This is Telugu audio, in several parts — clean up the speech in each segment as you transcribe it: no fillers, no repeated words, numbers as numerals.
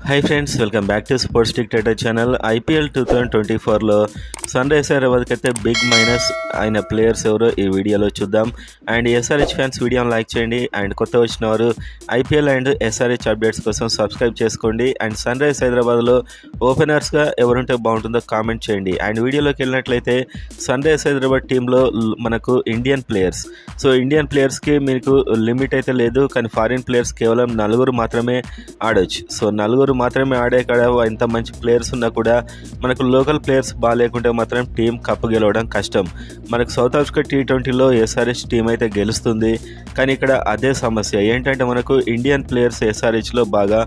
High friends, welcome back to sports dictator channel. IPL 2024లో సన్ రైజర్స్ హైదరాబాద్కి అయితే బిగ్ మైనస్ అయిన ప్లేయర్స్ ఎవరో ఈ వీడియోలో చూద్దాం. అండ్ ఎస్ఆర్హెచ్ ఫ్యాన్స్ వీడియోని లైక్ చేయండి. అండ్ కొత్త వచ్చిన వారు ఐపీఎల్ అండ్ ఎస్ఆర్హెచ్ అప్డేట్స్ కోసం సబ్స్క్రైబ్ చేసుకోండి. అండ్ సన్ రైజర్స్ హైదరాబాద్లో ఓపెనర్స్గా ఎవరుంటే బాగుంటుందో కామెంట్ చేయండి. అండ్ వీడియోలోకి వెళ్ళినట్లయితే సన్ రైజర్స్ హైదరాబాద్ టీంలో మనకు ఇండియన్ ప్లేయర్స్. సో ఇండియన్ ప్లేయర్స్కి మీకు లిమిట్ అయితే లేదు, కానీ ఫారిన్ ప్లేయర్స్ కేవలం 4 మాత్రమే ఆడొచ్చు. సో 4 మాత్రమే ఆడే కాడ ఎంత మంచి ప్లేయర్స్ ఉన్నా కూడా మనకు లోకల్ ప్లేయర్స్ బాగాలేకుంటే మాత్రం టీం కప్పు గెలవడం కష్టం. మనకు సౌత్ ఆఫ్రికా T20లో ఎస్ఆర్హెచ్ టీం అయితే గెలుస్తుంది, కానీ ఇక్కడ అదే సమస్య ఏంటంటే మనకు ఇండియన్ ప్లేయర్స్ ఎస్ఆర్హెచ్లో బాగా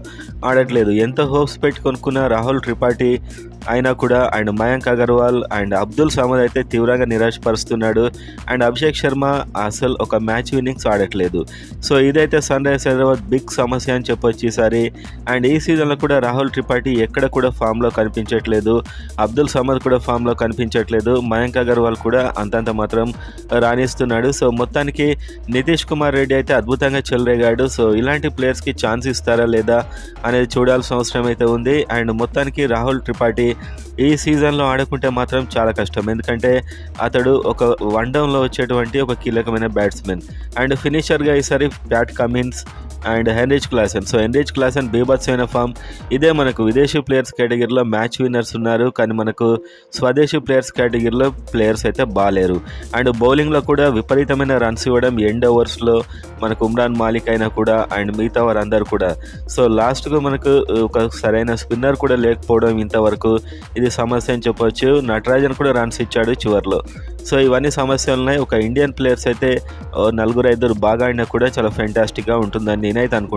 ఆడట్లేదు. ఎంత హోప్స్ పెట్టి కొనుక్కున్న రాహుల్ త్రిపాఠి అయినా కూడా, అండ్ మయాంక్ అగర్వాల్ అండ్ అబ్దుల్ సమద్ అయితే తీవ్రంగా నిరాశపరుస్తున్నాడు. అండ్ అభిషేక్ శర్మ అసలు ఒక మ్యాచ్ విన్నింగ్స్ ఆడట్లేదు. సో ఇదైతే సన్ రైజర్స్ హైదరాబాద్ బిగ్ సమస్య అని చెప్పొచ్చు ఈసారి. అండ్ ఈ సీజన్లో కూడా రాహుల్ త్రిపాఠి ఎక్కడ కూడా ఫామ్లో కనిపించట్లేదు, అబ్దుల్ సమద్ కూడా ఫామ్లో కనిపించట్లేదు, మయాంక్ అగర్వాల్ కూడా అంతంత మాత్రం రాణిస్తున్నాడు. సో మొత్తానికి నితీష్ కుమార్ రెడ్డి అయితే అద్భుతంగా చెలరేగాడు. సో ఇలాంటి ప్లేయర్స్కి ఛాన్స్ ఇస్తారా లేదా అనేది చూడాల్సిన అవసరం అయితే ఉంది. అండ్ మొత్తానికి రాహుల్ త్రిపాఠి ఈ సీజన్లో ఆడుకుంటే మాత్రం చాలా కష్టం, ఎందుకంటే అతడు ఒక వన్ డౌన్లో వచ్చేటువంటి ఒక కీలకమైన బ్యాట్స్మెన్. అండ్ ఫినిషర్గా ఈసారి Pat Cummins and Heinrich Klaasen. So Heinrich Klaasen బీభత్సమైన ఫామ్. ఇదే మనకు విదేశీ ప్లేయర్స్ కేటగిరీలో మ్యాచ్ విన్నర్స్ ఉన్నారు, కానీ మనకు స్వదేశీ ప్లేయర్స్ కేటగిరీలో ప్లేయర్స్ అయితే బాగాలేరు. అండ్ బౌలింగ్లో కూడా విపరీతమైన రన్స్ ఇవ్వడం ఎండ్ ఓవర్స్లో మనకు ఉమ్రాన్ మాలిక్ అయినా కూడా, అండ్ మిగతా వారందరూ కూడా. సో లాస్ట్కు మనకు ఒక సరైన స్పిన్నర్ కూడా లేకపోవడం ఇంతవరకు ఇది సమస్య అని చెప్పవచ్చు. నటరాజన్ కూడా రన్స్ ఇచ్చాడు చివరిలో. సో ఇవన్నీ సమస్యలు ఉన్నాయి. ఒక ఇండియన్ ప్లేయర్స్ అయితే 4-5 బాగా ఆడినా కూడా చాలా ఫెంటాస్టిక్గా ఉంటుందని నేనైతే అనుకుంటున్నాను.